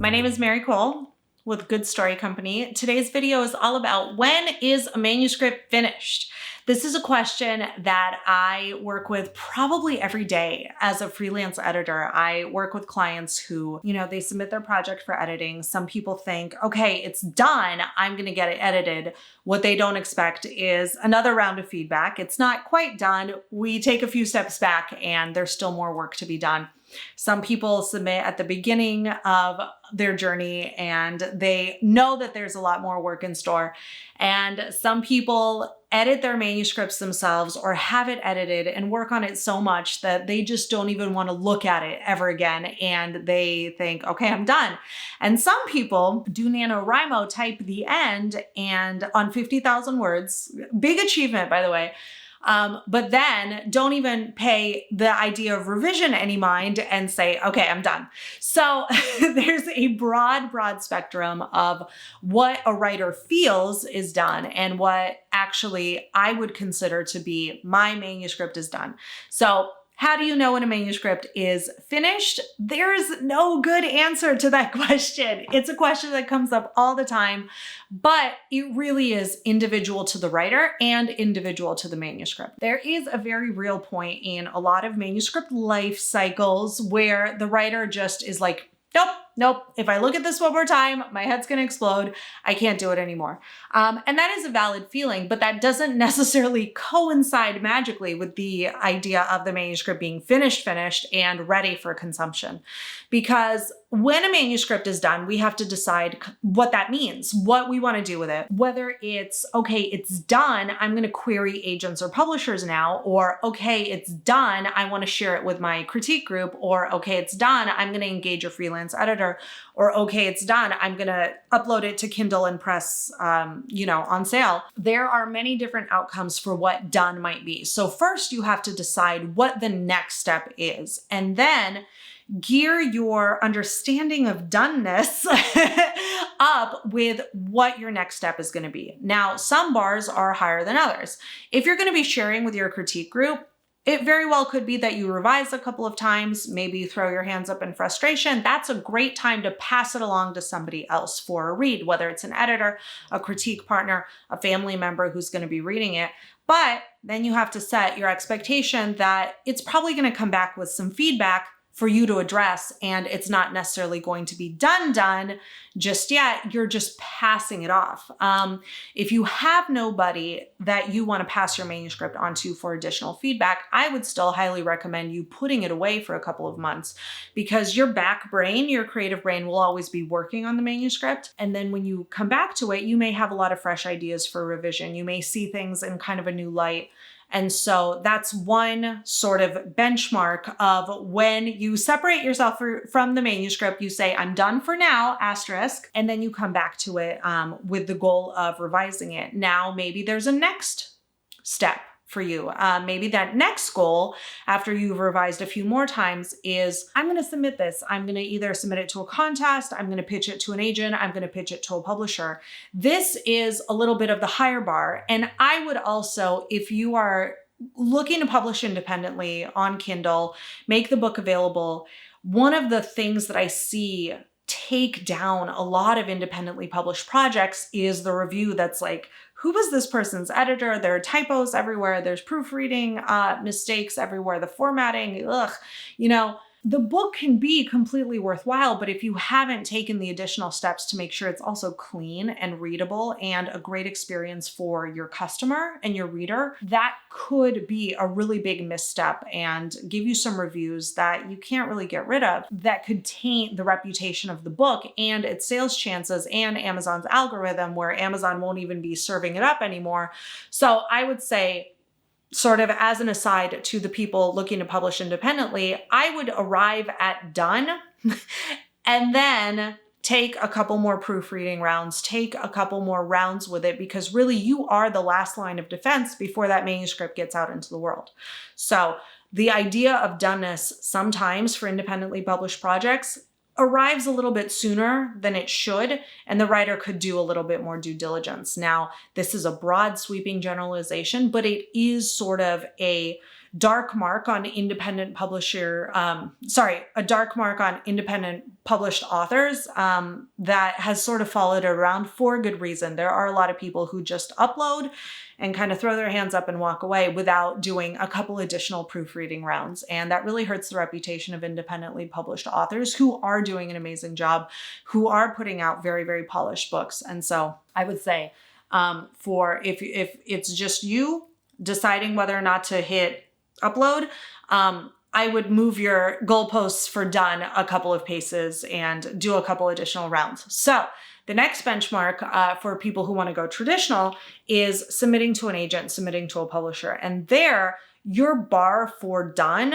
My name is Mary Cole with Good Story Company. Today's video is all about when is a manuscript finished? This is a question that I work with probably every day as a freelance editor. I work with clients who, they submit their project for editing. Some people think, okay, it's done, I'm gonna get it edited. What they don't expect is another round of feedback. It's not quite done. We take a few steps back and there's still more work to be done. Some people submit at the beginning of their journey and they know that there's a lot more work in store. And some people edit their manuscripts themselves or have it edited and work on it so much that they just don't even want to look at it ever again. And they think, okay, I'm done. And some people do NaNoWriMo, type the end and on 50,000 words, big achievement, by the way. But then don't even pay the idea of revision any mind and say, okay, I'm done. So there's a broad spectrum of what a writer feels is done and what actually I would consider to be my manuscript is done. So how do you know when a manuscript is finished? There's no good answer to that question. It's a question that comes up all the time, but it really is individual to the writer and individual to the manuscript. There is a very real point in a lot of manuscript life cycles where the writer just is like, nope. If I look at this one more time, my head's gonna explode. I can't do it anymore. And that is a valid feeling, but that doesn't necessarily coincide magically with the idea of the manuscript being finished and ready for consumption. Because when a manuscript is done, we have to decide what that means, what we want to do with it. Whether it's, okay, it's done, I'm going to query agents or publishers now, or okay, it's done, I want to share it with my critique group, or okay, it's done, I'm going to engage a freelance editor, or okay, it's done, I'm going to upload it to Kindle and press, on sale. There are many different outcomes for what done might be. So first you have to decide what the next step is, and then gear your understanding of doneness up with what your next step is going to be. Now, some bars are higher than others. If you're going to be sharing with your critique group, it very well could be that you revise a couple of times, maybe you throw your hands up in frustration. That's a great time to pass it along to somebody else for a read, whether it's an editor, a critique partner, a family member who's going to be reading it. But then you have to set your expectation that it's probably going to come back with some feedback for you to address, and it's not necessarily going to be done just yet. You're just passing it off. If you have nobody that you want to pass your manuscript onto for additional feedback, I would still highly recommend you putting it away for a couple of months, because your back brain, your creative brain, will always be working on the manuscript. And then when you come back to it, you may have a lot of fresh ideas for revision. You may see things in kind of a new light. And so that's one sort of benchmark of when you separate yourself from the manuscript, you say, I'm done for now, asterisk, and then you come back to it with the goal of revising it. Now, maybe there's a next step for you. Maybe that next goal, after you've revised a few more times, is I'm going to submit this. I'm going to either submit it to a contest, I'm going to pitch it to an agent, I'm going to pitch it to a publisher. This is a little bit of the higher bar. And I would also, if you are looking to publish independently on Kindle, make the book available, one of the things that I see take down a lot of independently published projects is the review that's like, who was this person's editor? There are typos everywhere. There's proofreading mistakes everywhere. The formatting, the book can be completely worthwhile, but if you haven't taken the additional steps to make sure it's also clean and readable and a great experience for your customer and your reader, that could be a really big misstep and give you some reviews that you can't really get rid of that could taint the reputation of the book and its sales chances and Amazon's algorithm, where Amazon won't even be serving it up anymore. So I would say, sort of as an aside to the people looking to publish independently, I would arrive at done and then take a couple more proofreading rounds, take a couple more rounds with it, because really you are the last line of defense before that manuscript gets out into the world. So the idea of doneness sometimes for independently published projects arrives a little bit sooner than it should, and the writer could do a little bit more due diligence. Now, this is a broad sweeping generalization, but it is sort of a dark mark on independent publisher, a dark mark on independent published authors that has sort of followed around for good reason. There are a lot of people who just upload and kind of throw their hands up and walk away without doing a couple additional proofreading rounds. And that really hurts the reputation of independently published authors who are doing an amazing job, who are putting out very, very polished books. And so I would say for if it's just you deciding whether or not to hit upload, I would move your goalposts for done a couple of paces and do a couple additional rounds. So the next benchmark for people who want to go traditional is submitting to an agent, submitting to a publisher. And there, your bar for done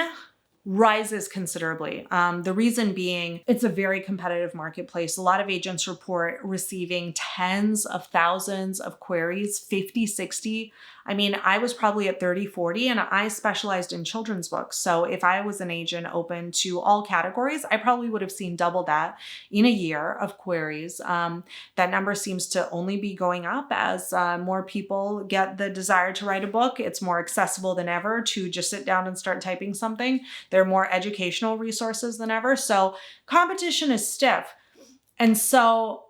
rises considerably. The reason being, it's a very competitive marketplace. A lot of agents report receiving tens of thousands of queries, 50, 60. I mean, I was probably at 30, 40, and I specialized in children's books. So if I was an agent open to all categories, I probably would have seen double that in a year of queries. That number seems to only be going up as more people get the desire to write a book. It's more accessible than ever to just sit down and start typing something. There are more educational resources than ever. So competition is stiff. And so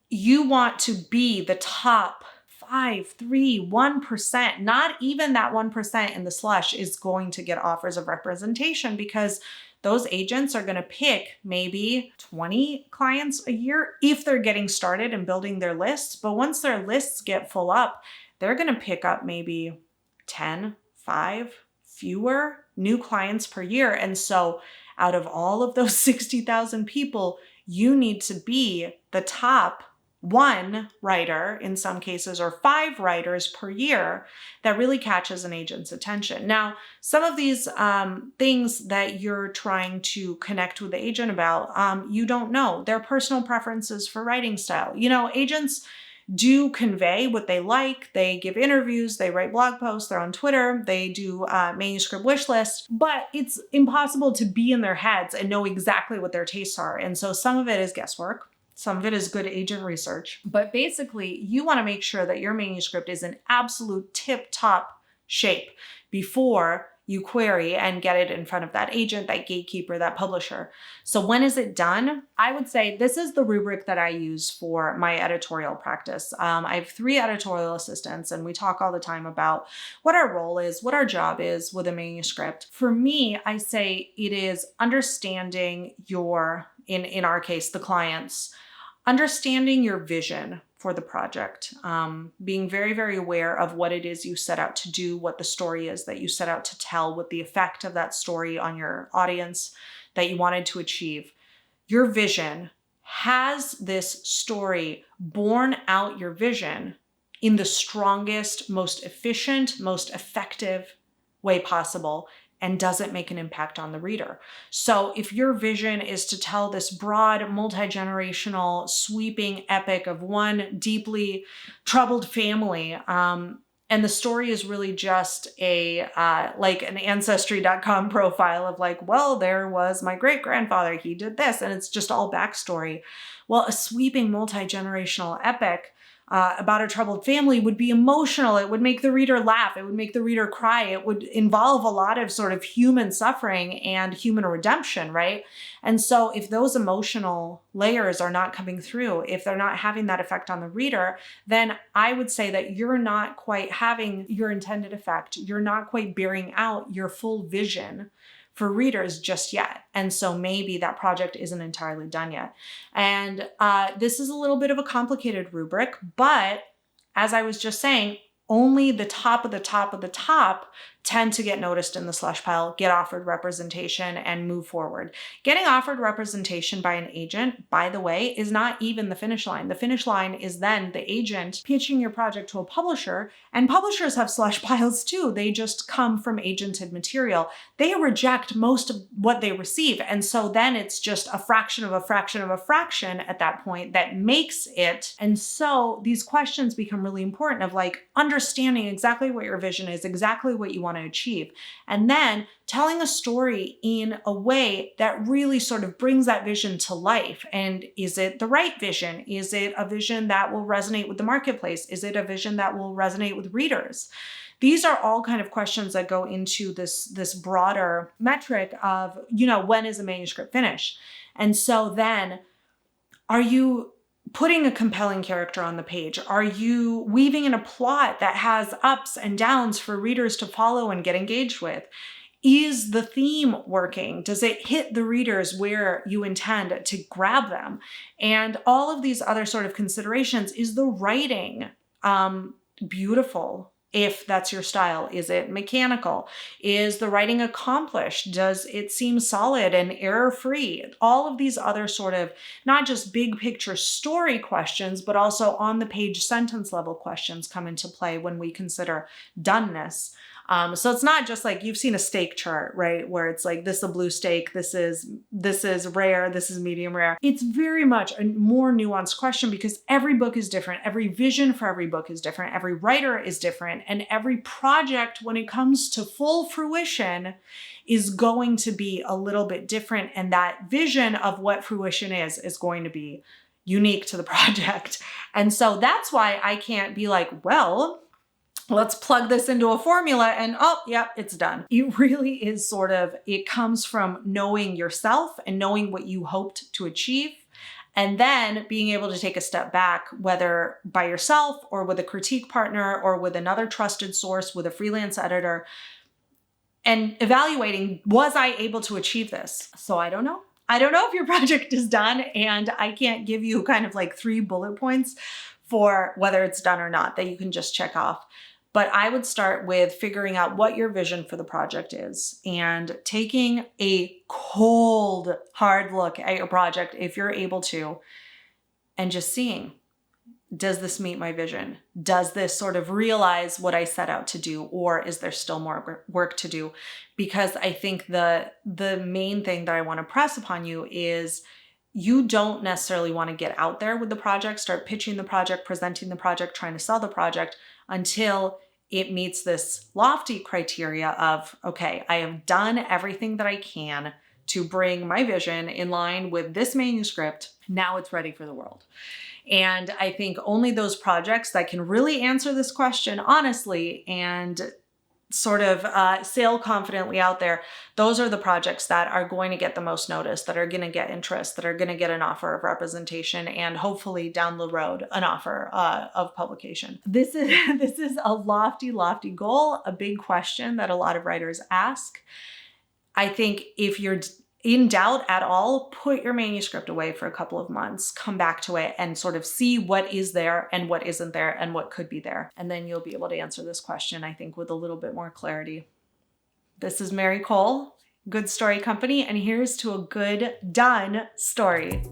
you want to be the top 5, 3, 1%, not even that 1% in the slush is going to get offers of representation, because those agents are going to pick maybe 20 clients a year if they're getting started and building their lists. But once their lists get full up, they're going to pick up maybe 10, 5, fewer new clients per year. And so out of all of those 60,000 people, you need to be the top one writer in some cases, or 5 writers per year that really catches an agent's attention. Now, some of these things that you're trying to connect with the agent about, you don't know their personal preferences for writing style. You know, agents do convey what they like. They give interviews, they write blog posts, they're on Twitter, they do manuscript wish list, but it's impossible to be in their heads and know exactly what their tastes are. And so some of it is guesswork. Some of it is good agent research, but basically you want to make sure that your manuscript is in absolute tip-top shape before you query and get it in front of that agent, that gatekeeper, that publisher. So when is it done? I would say this is the rubric that I use for my editorial practice. I have 3 editorial assistants, and we talk all the time about what our role is, what our job is with a manuscript. For me, I say it is understanding your, in our case, the client's, understanding your vision for the project, being very, very aware of what it is you set out to do, what the story is that you set out to tell, what the effect of that story on your audience that you wanted to achieve. Your vision, has this story borne out your vision in the strongest, most efficient, most effective way possible? And does it make an impact on the reader? So if your vision is to tell this broad, multi-generational, sweeping epic of one deeply troubled family, and the story is really just a like an Ancestry.com profile of like, well, there was my great-grandfather, he did this, and it's just all backstory. Well, a sweeping multi-generational epic about a troubled family would be emotional. It would make the reader laugh. It would make the reader cry. It would involve a lot of sort of human suffering and human redemption, right? And so if those emotional layers are not coming through, if they're not having that effect on the reader, then I would say that you're not quite having your intended effect. You're not quite bearing out your full vision for readers just yet. And so maybe that project isn't entirely done yet. And this is a little bit of a complicated rubric, but as I was just saying, only the top of the top of the top tend to get noticed in the slush pile, get offered representation, and move forward. Getting offered representation by an agent, by the way, is not even the finish line. The finish line is then the agent pitching your project to a publisher, and publishers have slush piles too. They just come from agented material. They reject most of what they receive, and so then it's just a fraction of a fraction of a fraction at that point that makes it. And so these questions become really important of like understanding exactly what your vision is, exactly what you want to achieve, and then telling a story in a way that really sort of brings that vision to life. And is it the right vision? Is it a vision that will resonate with the marketplace? Is it a vision that will resonate with readers? These are all kind of questions that go into this broader metric of, when is a manuscript finished? And so then, are you putting a compelling character on the page? Are you weaving in a plot that has ups and downs for readers to follow and get engaged with? Is the theme working? Does it hit the readers where you intend to grab them? And all of these other sort of considerations. Is the writing beautiful? If that's your style, is it mechanical? Is the writing accomplished? Does it seem solid and error-free? All of these other sort of not just big picture story questions, but also on the page sentence level questions come into play when we consider doneness. So it's not just like you've seen a steak chart, right? Where it's like, this is a blue steak, this is rare, this is medium rare. It's very much a more nuanced question because every book is different. Every vision for every book is different. Every writer is different. And every project, when it comes to full fruition, is going to be a little bit different. And that vision of what fruition is going to be unique to the project. And so that's why I can't be like, well, let's plug this into a formula and yep, it's done. It really is it comes from knowing yourself and knowing what you hoped to achieve, and then being able to take a step back, whether by yourself or with a critique partner or with another trusted source, with a freelance editor, and evaluating, was I able to achieve this? So I don't know. I don't know if your project is done, and I can't give you kind of like 3 bullet points for whether it's done or not that you can just check off. But I would start with figuring out what your vision for the project is and taking a cold, hard look at your project if you're able to, and just seeing, does this meet my vision? Does this sort of realize what I set out to do, or is there still more work to do? Because I think the main thing that I want to press upon you is you don't necessarily want to get out there with the project, start pitching the project, presenting the project, trying to sell the project until it meets this lofty criteria of, okay, I have done everything that I can to bring my vision in line with this manuscript. Now it's ready for the world. And I think only those projects that can really answer this question honestly and sort of sail confidently out there, those are the projects that are going to get the most notice, that are going to get interest, that are going to get an offer of representation, and hopefully down the road an offer of publication. This is a lofty, lofty goal, a big question that a lot of writers ask. I think if you're in doubt at all, put your manuscript away for a couple of months, come back to it and sort of see what is there and what isn't there and what could be there. And then you'll be able to answer this question, I think, with a little bit more clarity. This is Mary Cole, Good Story Company, and here's to a good done story.